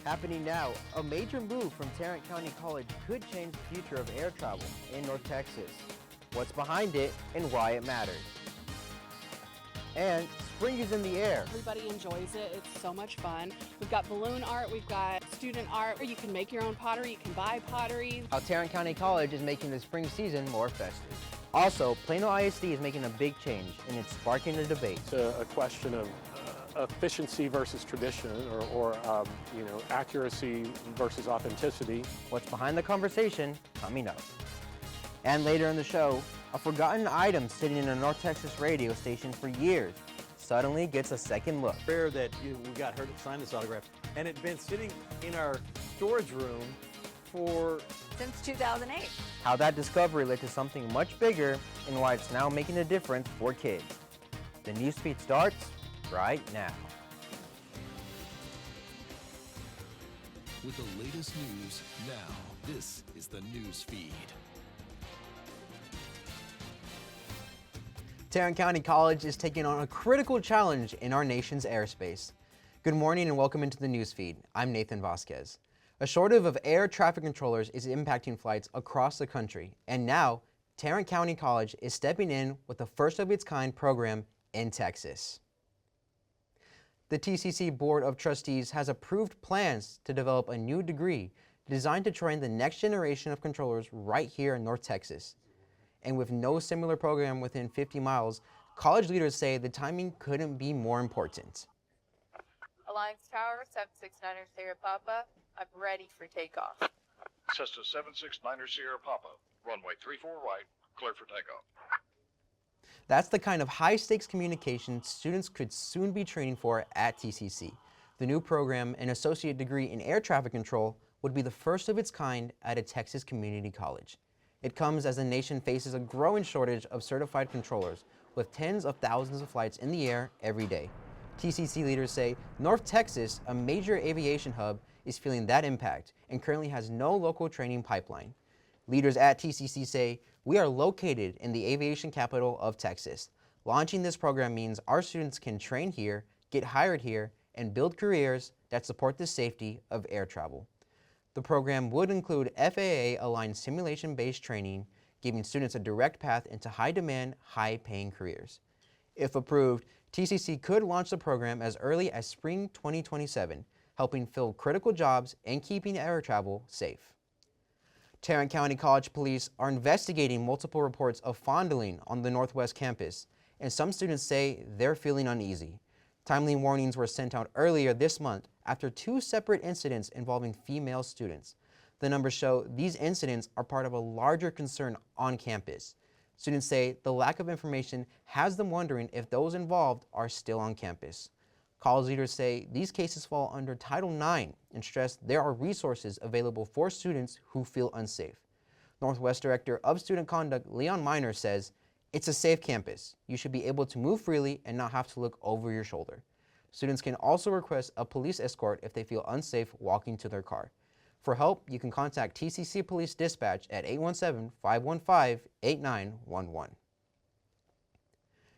Happening now, a major move from Tarrant County College could change the future of air travel in North Texas. What's behind it and why it matters. And spring is in the air. Everybody enjoys it. It's so much fun. We've got balloon art, we've got student art, or you can make your own pottery, you can buy pottery. How Tarrant County College is making the spring season more festive. Also, Plano ISD is making a big change, and it's sparking a debate. It's a question of efficiency versus tradition, or accuracy versus authenticity. What's behind the conversation coming up. And later in the show, a forgotten item sitting in a North Texas radio station for years suddenly gets a second look. Rare that we got her to sign this autograph, and it'd been sitting in our storage room since 2008. How that discovery led to something much bigger and why it's now making a difference for kids. The newsfeed starts right now. With the latest news now, this is the newsfeed. Tarrant County College is taking on a critical challenge in our nation's airspace. Good morning and welcome into the newsfeed. I'm Nathan Vasquez. A shortage of air traffic controllers is impacting flights across the country, and now Tarrant County College is stepping in with the first of its kind program in Texas. The TCC Board of Trustees has approved plans to develop a new degree designed to train the next generation of controllers right here in North Texas. And with no similar program within 50 miles, college leaders say the timing couldn't be more important. Alliance Tower, 769er Sierra Papa, I'm ready for takeoff. Cessna 769er Sierra Papa, runway 34 right, clear for takeoff. That's the kind of high-stakes communication students could soon be training for at TCC. The new program, an associate degree in air traffic control, would be the first of its kind at a Texas community college. It comes as the nation faces a growing shortage of certified controllers, with tens of thousands of flights in the air every day. TCC leaders say North Texas, a major aviation hub, is feeling that impact and currently has no local training pipeline. Leaders at TCC say, we are located in the aviation capital of Texas. Launching this program means our students can train here, get hired here, and build careers that support the safety of air travel. The program would include FAA-aligned simulation-based training, giving students a direct path into high-demand, high-paying careers. If approved, TCC could launch the program as early as spring 2027, helping fill critical jobs and keeping air travel safe. Tarrant County College police are investigating multiple reports of fondling on the Northwest campus, and some students say they're feeling uneasy. Timely warnings were sent out earlier this month after two separate incidents involving female students. The numbers show these incidents are part of a larger concern on campus. Students say the lack of information has them wondering if those involved are still on campus. College leaders say these cases fall under Title IX and stress there are resources available for students who feel unsafe. Northwest Director of Student Conduct Leon Miner says, it's a safe campus. You should be able to move freely and not have to look over your shoulder. Students can also request a police escort if they feel unsafe walking to their car. For help, you can contact TCC Police Dispatch at 817-515-8911.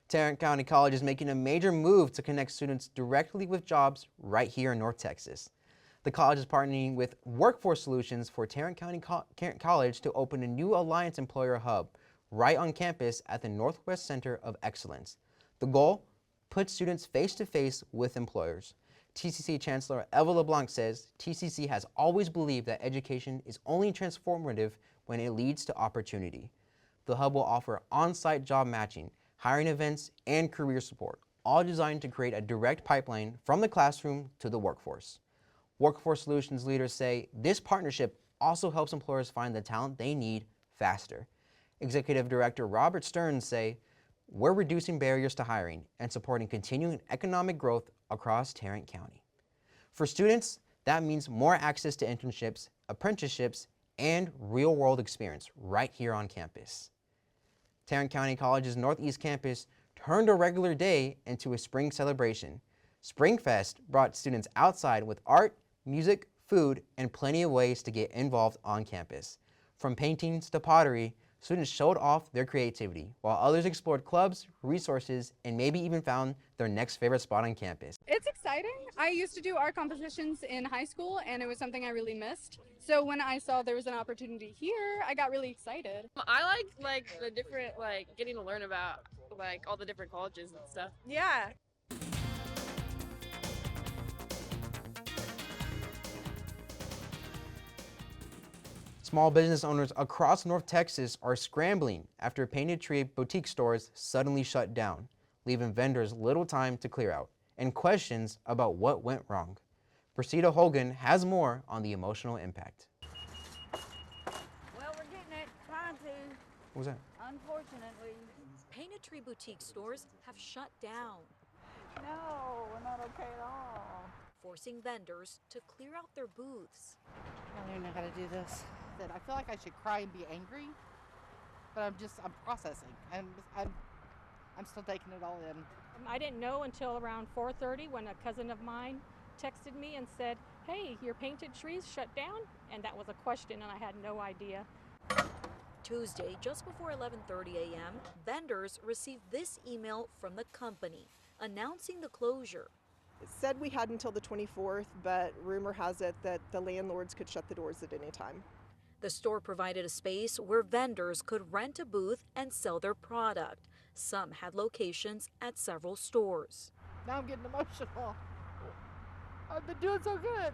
Tarrant County College is making a major move to connect students directly with jobs right here in North Texas. The college is partnering with Workforce Solutions for Tarrant County College to open a new Alliance Employer Hub right on campus at the Northwest Center of Excellence. The goal? Put students face-to-face with employers. TCC Chancellor Eva LeBlanc says TCC has always believed that education is only transformative when it leads to opportunity. The hub will offer on-site job matching, hiring events, and career support, all designed to create a direct pipeline from the classroom to the workforce. Workforce Solutions leaders say this partnership also helps employers find the talent they need faster. Executive Director Robert Stearns say, we're reducing barriers to hiring and supporting continuing economic growth across Tarrant County. For students, that means more access to internships, apprenticeships, and real-world experience right here on campus. Tarrant County College's Northeast campus turned a regular day into a spring celebration. Springfest brought students outside with art, music, food, and plenty of ways to get involved on campus. From paintings to pottery, students showed off their creativity, while others explored clubs, resources, and maybe even found their next favorite spot on campus. It's exciting. exciting. I used to do art compositions in high school, and it was something I really missed. So when I saw there was an opportunity here, I got really excited. I like the different, getting to learn about all the different colleges and stuff. Yeah. Small business owners across North Texas are scrambling after Painted Tree boutique stores suddenly shut down, leaving vendors little time to clear out and questions about what went wrong. Brasida Hogan has more on the emotional impact. Well, we're getting it. Trying to. What was that? Unfortunately. Painted Tree boutique stores have shut down, No, we're not okay at all. forcing vendors to clear out their booths. I don't even know how to do this. I feel like I should cry and be angry, but I'm processing. I'm still taking it all in. I didn't know until around 4:30 when a cousin of mine texted me and said, "Hey, your Painted Trees shut down?" And that was a question, and I had no idea. Tuesday, just before 11:30 a.m., vendors received this email from the company announcing the closure. It said we had until the 24th, but rumor has it that the landlords could shut the doors at any time. The store provided a space where vendors could rent a booth and sell their product. Some had locations at several stores. Now I'm getting emotional. I've been doing so good.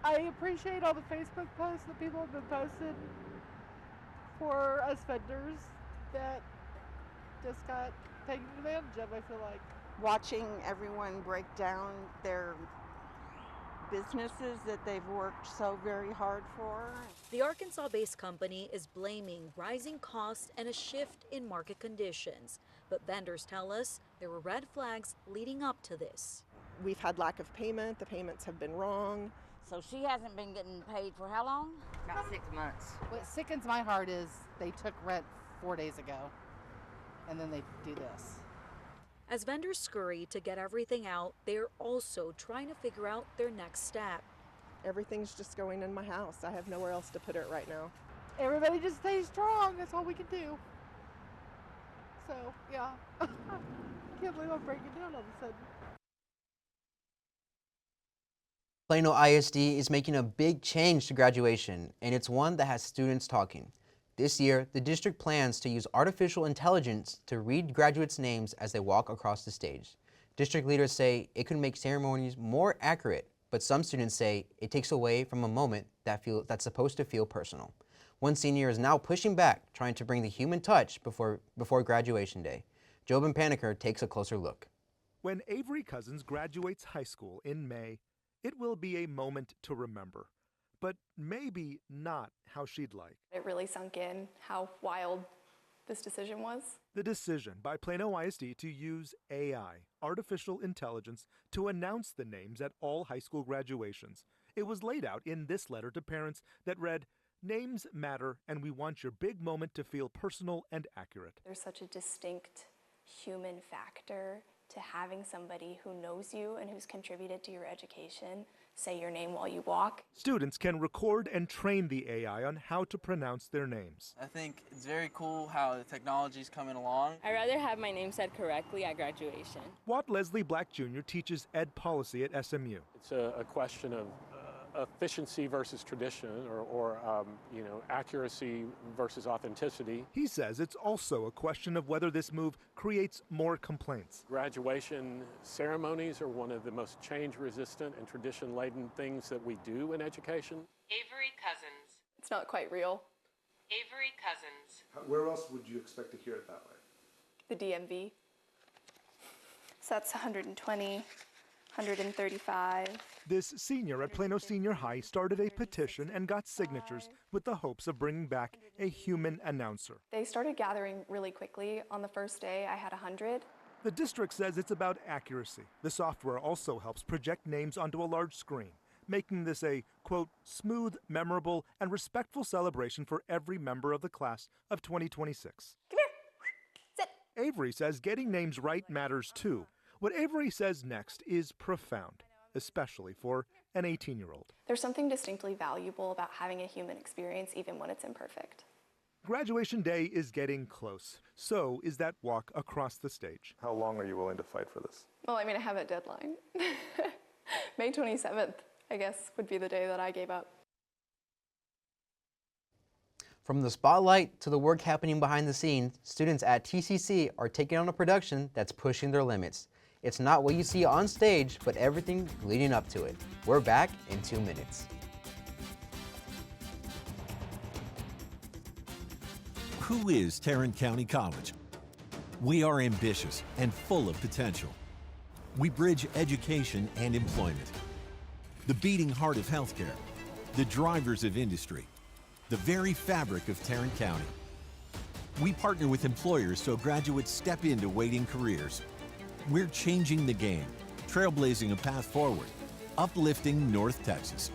I appreciate all the Facebook posts that people have been posting for us vendors that just got taken advantage of, I feel like. Watching everyone break down their businesses that they've worked so very hard for. The Arkansas-based company is blaming rising costs and a shift in market conditions. But vendors tell us there were red flags leading up to this. We've had lack of payment. The payments have been wrong. So she hasn't been getting paid for how long? About 6 months. What sickens my heart is they took rent 4 days ago, and then they do this. As vendors scurry to get everything out, they're also trying to figure out their next step. Everything's just going in my house. I have nowhere else to put it right now. Everybody just stay strong. That's all we can do. So, yeah. I can't believe I'm breaking down all of a sudden. Plano ISD is making a big change to graduation, and it's one that has students talking. This year, the district plans to use artificial intelligence to read graduates' names as they walk across the stage. District leaders say it could make ceremonies more accurate, but some students say it takes away from a moment that's supposed to feel personal. One senior is now pushing back, trying to bring the human touch before graduation day. Jobin Paniker takes a closer look. When Avery Cousins graduates high school in May, it will be a moment to remember, but maybe not how she'd like. It really sunk in how wild this decision was. The decision by Plano ISD to use AI, artificial intelligence, to announce the names at all high school graduations. It was laid out in this letter to parents that read, "Names matter, and we want your big moment to feel personal and accurate." There's such a distinct human factor to having somebody who knows you and who's contributed to your education say your name while you walk. Students can record and train the AI on how to pronounce their names. I think it's very cool how the technology's coming along. I'd rather have my name said correctly at graduation. Watt Leslie Black Jr. teaches ed policy at SMU. It's a question of efficiency versus tradition, or accuracy versus authenticity. He says it's also a question of whether this move creates more complaints. Graduation ceremonies are one of the most change-resistant and tradition-laden things that we do in education. Avery Cousins. It's not quite real. Avery Cousins. Where else would you expect to hear it that way? The DMV. So that's 120, 135. This senior at Plano Senior High started a petition and got signatures with the hopes of bringing back a human announcer. They started gathering really quickly. On the first day, I had 100. The district says it's about accuracy. The software also helps project names onto a large screen, making this a, quote, smooth, memorable, and respectful celebration for every member of the class of 2026. Come here. Sit. Avery says getting names right matters too. What Avery says next is profound, especially for an 18-year-old. There's something distinctly valuable about having a human experience, even when it's imperfect. Graduation day is getting close. So is that walk across the stage. How long are you willing to fight for this? Well, I mean, I have a deadline. May 27th, I guess, would be the day that I gave up. From the spotlight to the work happening behind the scenes, students at TCC are taking on a production that's pushing their limits. It's not what you see on stage, but everything leading up to it. We're back in 2 minutes. Who is Tarrant County College? We are ambitious and full of potential. We bridge education and employment. The beating heart of healthcare, the drivers of industry, the very fabric of Tarrant County. We partner with employers so graduates step into waiting careers. We're changing the game, trailblazing a path forward, uplifting North Texas.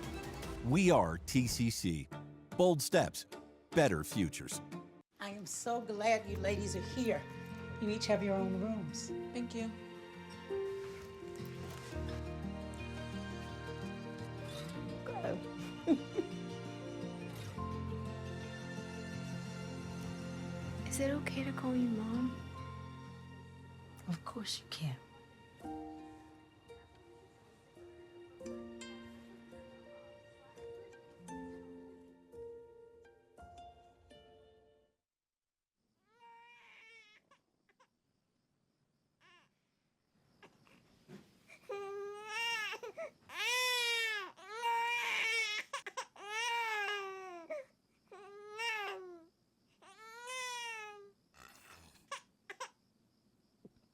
We are TCC. Bold steps, better futures. I am so glad you ladies are here. You each have your own rooms. Thank you. Is it okay to call you Mom? Of course you can.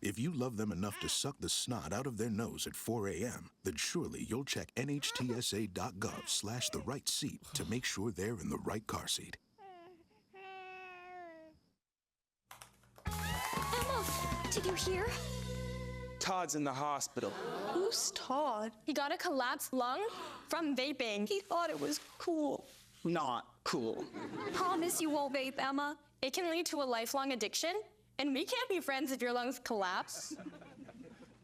If you love them enough to suck the snot out of their nose at 4 a.m., then surely you'll check nhtsa.gov/the right seat to make sure they're in the right car seat. Emma, did you hear? Todd's in the hospital. Who's Todd? He got a collapsed lung from vaping. He thought it was cool. Not cool. Promise you won't vape, Emma. It can lead to a lifelong addiction. And we can't be friends if your lungs collapse.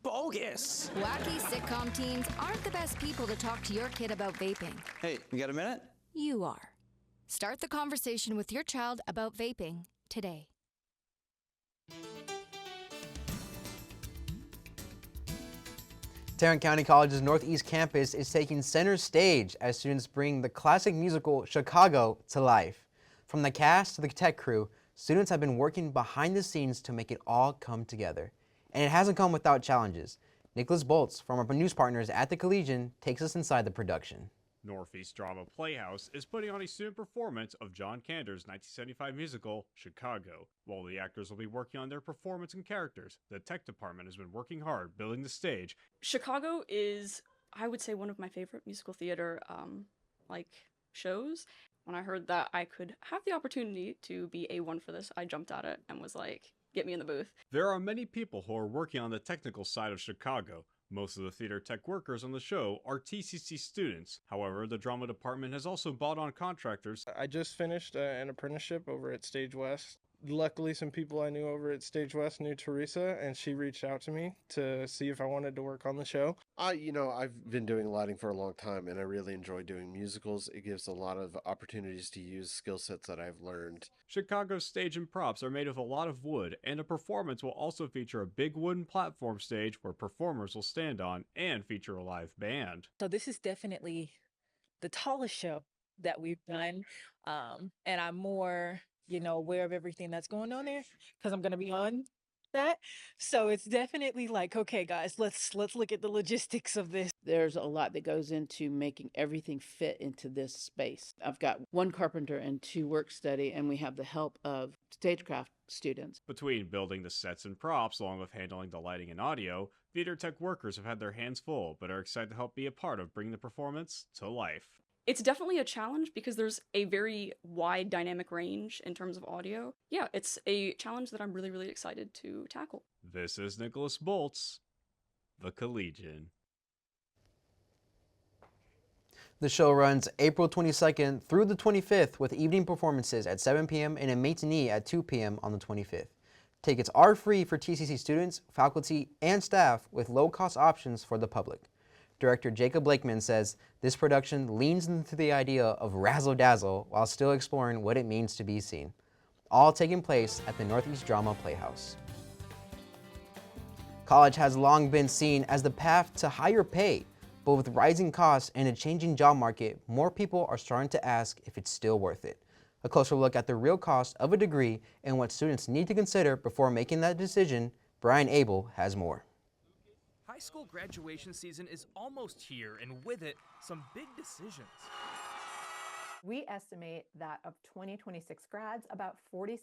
Bogus. Wacky sitcom teens aren't the best people to talk to your kid about vaping. Hey, you got a minute? You are. Start the conversation with your child about vaping today. Tarrant County College's Northeast Campus is taking center stage as students bring the classic musical Chicago to life. From the cast to the tech crew, students have been working behind the scenes to make it all come together. And it hasn't come without challenges. Nicholas Boltz from our news partners at the Collegian takes us inside the production. Northeast Drama Playhouse is putting on a student performance of John Cantor's 1975 musical, Chicago. While the actors will be working on their performance and characters, the tech department has been working hard building the stage. Chicago is, I would say, one of my favorite musical theater shows. When I heard that I could have the opportunity to be A1 for this, I jumped at it and was like, get me in the booth. There are many people who are working on the technical side of Chicago. Most of the theater tech workers on the show are TCC students. However, the drama department has also bought on contractors. I just finished an apprenticeship over at Stage West. Luckily, some people I knew over at Stage West knew Teresa, and she reached out to me to see if I wanted to work on the show. I've been doing lighting for a long time, and I really enjoy doing musicals. It gives a lot of opportunities to use skill sets that I've learned. Chicago's stage and props are made of a lot of wood, and a performance will also feature a big wooden platform stage where performers will stand on and feature a live band. So this is definitely the tallest show that we've done, and I'm more aware of everything that's going on there because I'm going to be on that. So it's definitely like, okay, guys, let's look at the logistics of this. There's a lot that goes into making everything fit into this space. I've got one carpenter and 2 work study, and we have the help of stagecraft students. Between building the sets and props, along with handling the lighting and audio, theater tech workers have had their hands full, but are excited to help be a part of bringing the performance to life. It's definitely a challenge because there's a very wide dynamic range in terms of audio. Yeah, it's a challenge that I'm really, really excited to tackle. This is Nicholas Boltz, the Collegian. The show runs April 22nd through the 25th with evening performances at 7 p.m. and a matinee at 2 p.m. on the 25th. Tickets are free for TCC students, faculty, and staff with low-cost options for the public. Director Jacob Blakeman says this production leans into the idea of razzle-dazzle while still exploring what it means to be seen. all taking place at the Northeast Drama Playhouse. College has long been seen as the path to higher pay, but with rising costs and a changing job market, more people are starting to ask if it's still worth it. A closer look at the real cost of a degree and what students need to consider before making that decision, Brian Abel has more. High school graduation season is almost here, and with it, some big decisions. We estimate that of 2026 grads, about 46%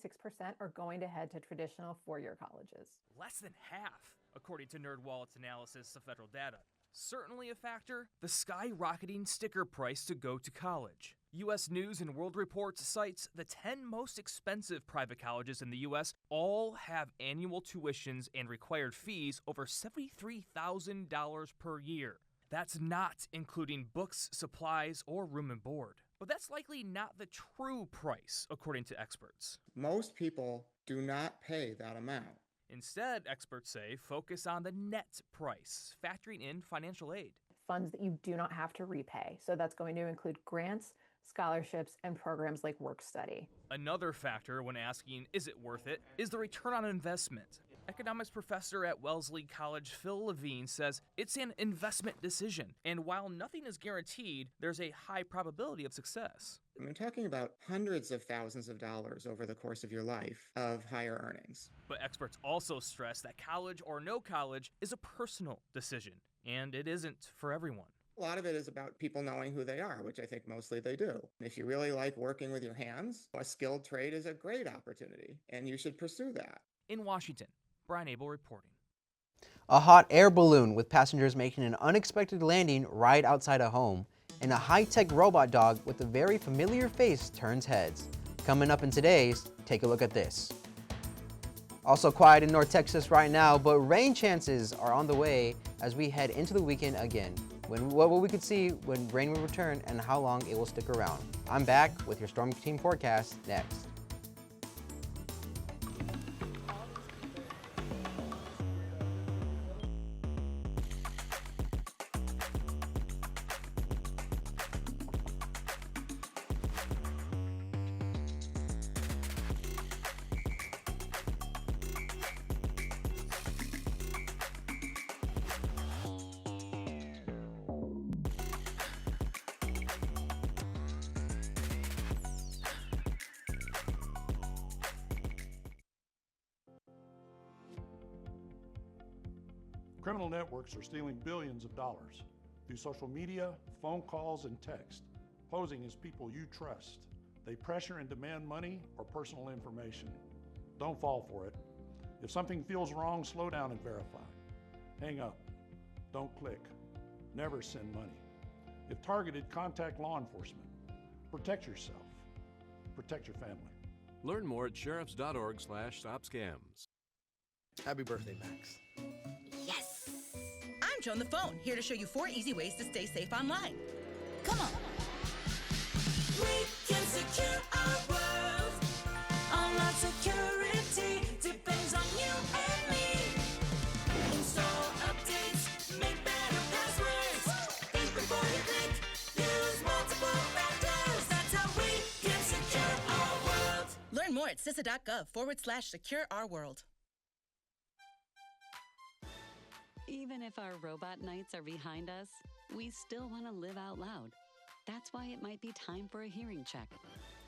are going to head to traditional four-year colleges. Less than half, according to NerdWallet's analysis of federal data. Certainly a factor, the skyrocketing sticker price to go to college. U.S. News and World Report cites the 10 most expensive private colleges in the U.S. all have annual tuitions and required fees over $73,000 per year. That's not including books, supplies, or room and board. But that's likely not the true price, according to experts. Most people do not pay that amount. Instead, experts say, focus on the net price, factoring in financial aid. Funds that you do not have to repay. So that's going to include grants, scholarships, and programs like work study. Another factor when asking, is it worth it, is the return on investment. Economics professor at Wellesley College, Phil Levine, says it's an investment decision, and while nothing is guaranteed, there's a high probability of success. We're talking about hundreds of thousands of dollars over the course of your life of higher earnings. But experts also stress that college or no college is a personal decision, and it isn't for everyone. A lot of it is about people knowing who they are, which I think mostly they do. If you really like working with your hands, a skilled trade is a great opportunity, and you should pursue that. In Washington, Brian Abel reporting. A hot air balloon with passengers making an unexpected landing right outside a home, and a high-tech robot dog with a very familiar face turns heads. Coming up in today's, take a look at this. Also quiet in North Texas right now, but rain chances are on the way as we head into the weekend again. What we could see when rain will return and how long it will stick around. I'm back with your Storm Team forecast next. Criminal networks are stealing billions of dollars through social media, phone calls, and text, posing as people you trust. They pressure and demand money or personal information. Don't fall for it. If something feels wrong, slow down and verify. Hang up. Don't click. Never send money. If targeted, contact law enforcement. Protect yourself. Protect your family. Learn more at sheriffs.org/stopscams. Happy birthday, Max. Yes! I'm Joan the Phone, here to show you 4 easy ways to stay safe online. Come on. We can secure our world. Online security depends on you and me. Install updates, make better passwords. Think before you click, use multiple factors. That's how we can secure our world. Learn more at CISA.gov/secure-our-world. Even if our robot nights are behind us, we still want to live out loud. That's why it might be time for a hearing check.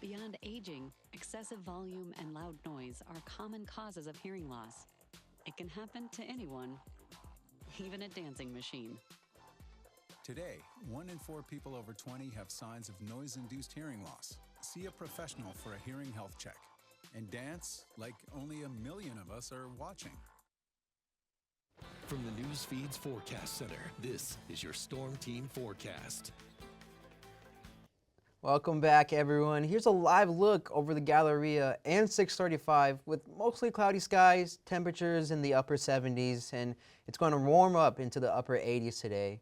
Beyond aging, excessive volume and loud noise are common causes of hearing loss. It can happen to anyone, even a dancing machine. Today, 1 in 4 people over 20 have signs of noise-induced hearing loss. See a professional for a hearing health check. And dance like only 1 million of us are watching. From the NewsFeed's Forecast Center, this is your Storm Team forecast. Welcome back, everyone. Here's a live look over the Galleria and 635 with mostly cloudy skies, temperatures in the upper 70s, and it's going to warm up into the upper 80s today.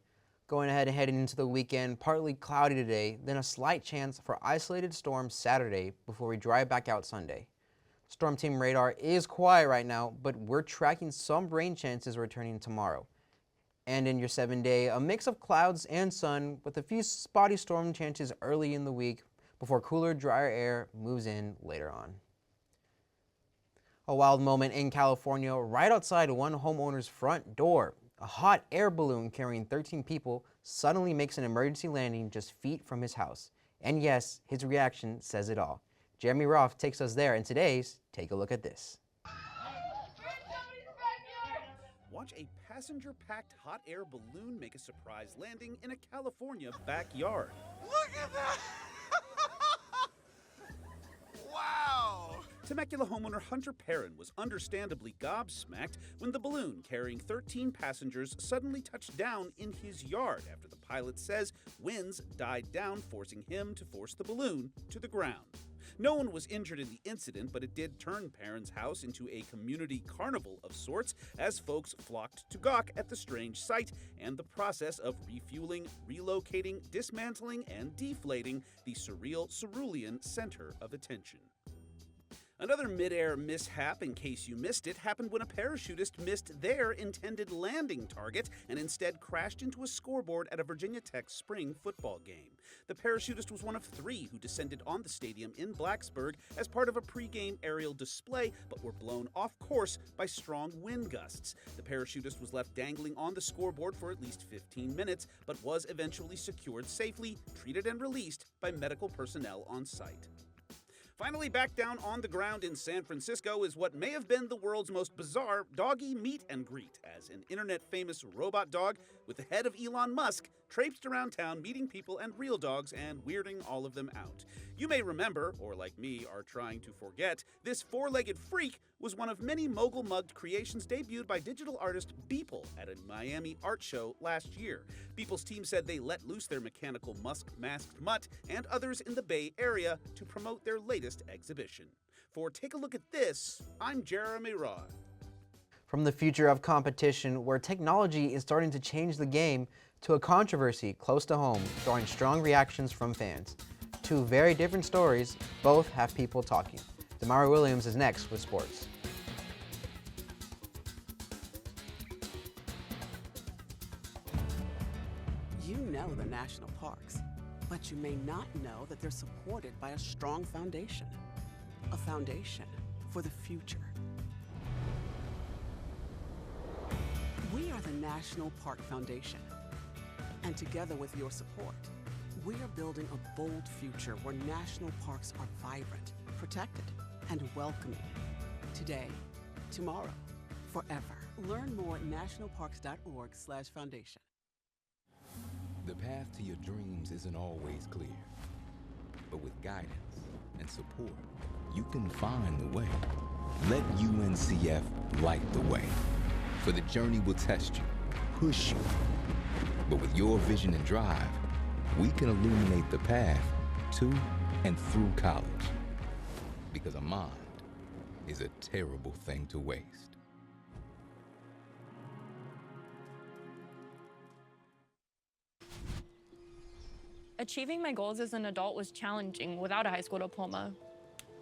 Going ahead and heading into the weekend, partly cloudy today, then a slight chance for isolated storms Saturday before we dry back out Sunday. Storm Team radar is quiet right now, but we're tracking some rain chances returning tomorrow. And in your 7-day, a mix of clouds and sun with a few spotty storm chances early in the week before cooler, drier air moves in later on. A wild moment in California right outside one homeowner's front door. A hot air balloon carrying 13 people suddenly makes an emergency landing just feet from his house. And yes, his reaction says it all. Jeremy Roth takes us there in today's Take a Look at This. Watch a passenger-packed hot air balloon make a surprise landing in a California backyard. Look at that! Wow! Temecula homeowner Hunter Perrin was understandably gobsmacked when the balloon carrying 13 passengers suddenly touched down in his yard after the pilot says winds died down, forcing him to force the balloon to the ground. No one was injured in the incident, but it did turn Perrin's house into a community carnival of sorts as folks flocked to gawk at the strange sight and the process of refueling, relocating, dismantling, and deflating the surreal cerulean center of attention. Another mid-air mishap, in case you missed it, happened when a parachutist missed their intended landing target and instead crashed into a scoreboard at a Virginia Tech spring football game. The parachutist was one of 3 who descended on the stadium in Blacksburg as part of a pregame aerial display, but were blown off course by strong wind gusts. The parachutist was left dangling on the scoreboard for at least 15 minutes, but was eventually secured safely, treated and released by medical personnel on site. Finally, back down on the ground in San Francisco is what may have been the world's most bizarre doggy meet and greet, as an internet-famous robot dog with the head of Elon Musk traipsed around town meeting people and real dogs and weirding all of them out. You may remember, or like me are trying to forget, this 4-legged freak was one of many mogul-mugged creations debuted by digital artist Beeple at a Miami art show last year. Beeple's team said they let loose their mechanical masked mutt and others in the Bay Area to promote their latest exhibition. For Take a Look at This, I'm Jeremy Roth. From the future of competition, where technology is starting to change the game, to a controversy close to home, drawing strong reactions from fans. 2 very different stories, both have people talking. Damara Williams is next with sports. You know the national parks, but you may not know that they're supported by a strong foundation. A foundation for the future. We are the National Park Foundation. And together with your support, we are building a bold future where national parks are vibrant, protected, and welcoming. Today, tomorrow, forever. Learn more at nationalparks.org/foundation. The path to your dreams isn't always clear, but with guidance and support, you can find the way. Let UNCF light the way. For the journey will test you, push you, but with your vision and drive, we can illuminate the path to and through college. Because a mind is a terrible thing to waste. Achieving my goals as an adult was challenging without a high school diploma.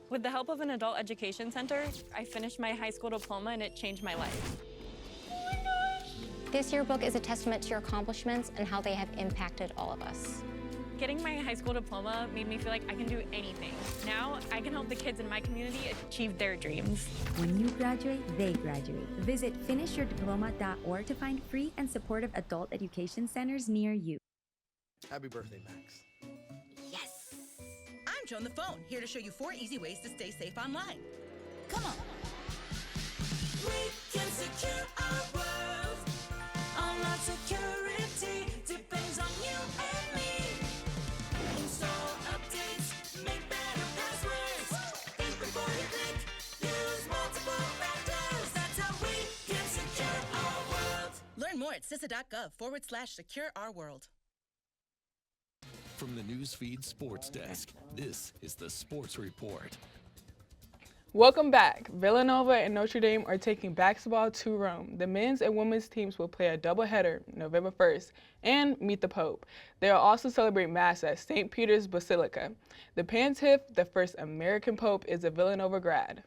With the help of an adult education center, I finished my high school diploma and it changed my life. This yearbook is a testament to your accomplishments and how they have impacted all of us. Getting my high school diploma made me feel like I can do anything. Now, I can help the kids in my community achieve their dreams. When you graduate, they graduate. Visit finishyourdiploma.org to find free and supportive adult education centers near you. Happy birthday, Max. Yes! I'm Joe on the phone, here to show you 4 easy ways to stay safe online. Come on. We can secure our world. Online security depends on you and me. Install updates, make better passwords. Think before you click, use multiple factors. That's how we can secure our world. Learn more at CISA.gov/secure-our-world. From the NewsFeed Sports Desk, this is the Sports Report. Welcome back. Villanova and Notre Dame are taking basketball to Rome. The men's and women's teams will play a doubleheader November 1st and meet the Pope. They will also celebrate Mass at St. Peter's Basilica. The Pontiff, the first American Pope, is a Villanova grad.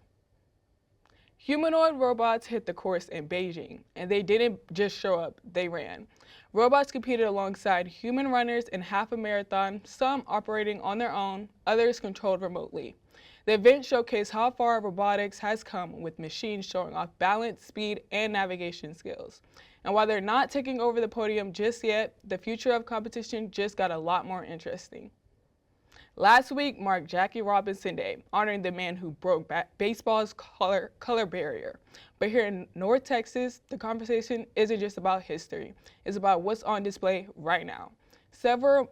Humanoid robots hit the course in Beijing, and they didn't just show up, they ran. Robots competed alongside human runners in half a marathon, some operating on their own, others controlled remotely. The event showcased how far robotics has come, with machines showing off balance, speed, and navigation skills. And while they're not taking over the podium just yet, the future of competition just got a lot more interesting. Last week marked Jackie Robinson Day, honoring the man who broke baseball's color barrier. But here in North Texas, the conversation isn't just about history. It's about what's on display right now. Several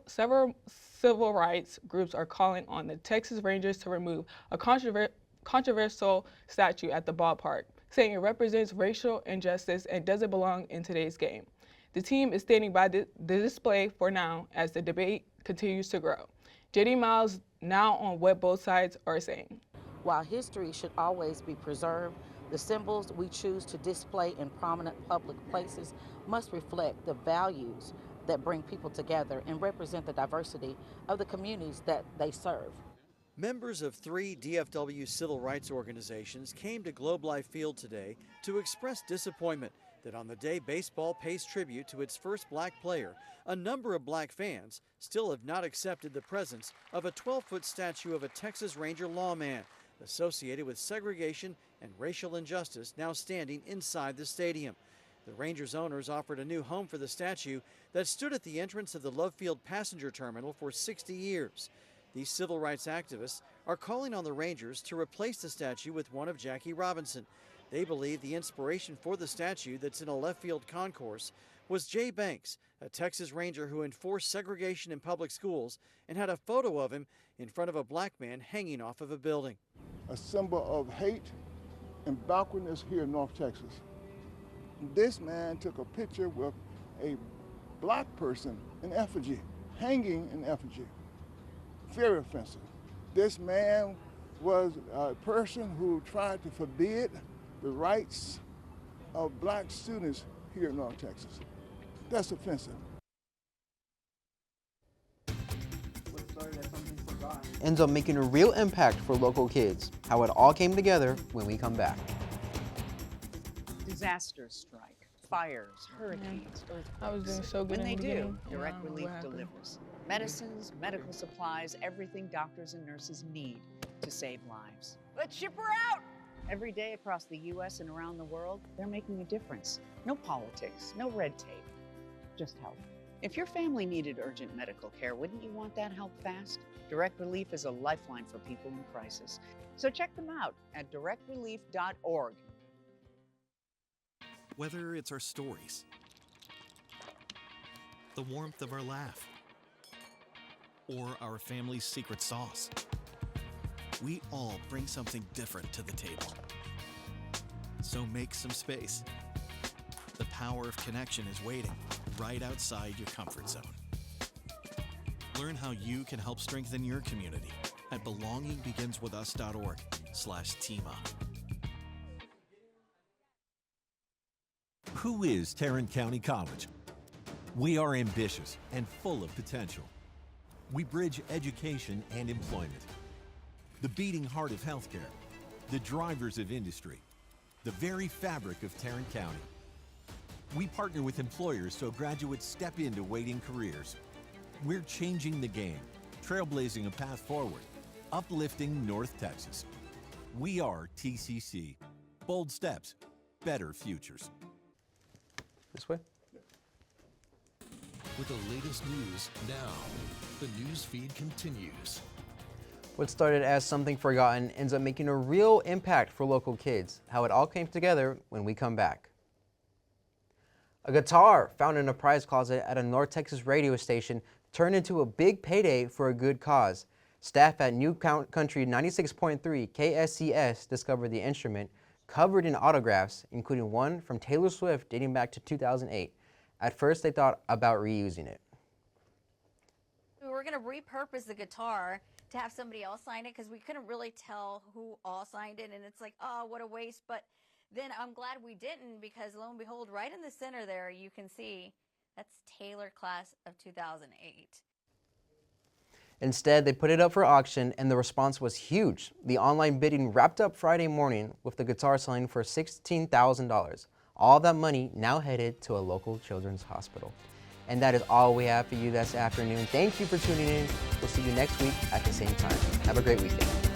civil rights groups are calling on the Texas Rangers to remove a controversial statue at the ballpark, saying it represents racial injustice and doesn't belong in today's game. The team is standing by the display for now as the debate continues to grow. JD Miles now on what both sides are saying. While history should always be preserved, the symbols we choose to display in prominent public places must reflect the values that bring people together and represent the diversity of the communities that they serve. Members of 3 DFW civil rights organizations came to Globe Life Field today to express disappointment that on the day baseball pays tribute to its first black player, a number of black fans still have not accepted the presence of a 12-foot statue of a Texas Ranger lawman associated with segregation and racial injustice now standing inside the stadium. The Rangers owners offered a new home for the statue that stood at the entrance of the Love Field passenger terminal for 60 years. These civil rights activists are calling on the Rangers to replace the statue with one of Jackie Robinson. They believe the inspiration for the statue that's in a left field concourse was Jay Banks, a Texas Ranger who enforced segregation in public schools and had a photo of him in front of a black man hanging off of a building. A symbol of hate and backwardness here in North Texas. This man took a picture with a black person in effigy, hanging in effigy. Very offensive. This man was a person who tried to forbid the rights of black students here in North Texas. That's offensive. Ends up making a real impact for local kids. How it all came together when we come back. Disasters strike, fires, hurricanes, earthquakes. I was doing so good When in they the do, beginning. Direct Wow, Relief what happened? delivers medicines, medical supplies, everything doctors and nurses need to save lives. Let's ship her out! Every day across the U.S. and around the world, they're making a difference. No politics, no red tape, just help. If your family needed urgent medical care, wouldn't you want that help fast? Direct Relief is a lifeline for people in crisis. So check them out at directrelief.org. Whether it's our stories, the warmth of our laugh, or our family's secret sauce, we all bring something different to the table. So make some space. The power of connection is waiting right outside your comfort zone. Learn how you can help strengthen your community at belongingbeginswithus.org/teamup. Who is Tarrant County College? We are ambitious and full of potential. We bridge education and employment. The beating heart of healthcare, the drivers of industry, the very fabric of Tarrant County. We partner with employers so graduates step into waiting careers. We're changing the game, trailblazing a path forward, uplifting North Texas. We are TCC. Bold steps, better futures. This way. With the latest news now, the news feed continues. What started as something forgotten ends up making a real impact for local kids. How it all came together when we come back. A guitar found in a prize closet at a North Texas radio station turned into a big payday for a good cause. Staff at New Country 96.3 KSCS discovered the instrument covered in autographs, including one from Taylor Swift dating back to 2008. At first, they thought about reusing it. We were going to repurpose the guitar to have somebody else sign it because we couldn't really tell who all signed it, and it's like, oh, what a waste. But then I'm glad we didn't, because lo and behold, right in the center there, you can see that's Taylor class of 2008. Instead, they put it up for auction, and the response was huge. The online bidding wrapped up Friday morning with the guitar selling for $16,000. All that money now headed to a local children's hospital. And that is all we have for you this afternoon. Thank you for tuning in. We'll see you next week at the same time. Have a great weekend.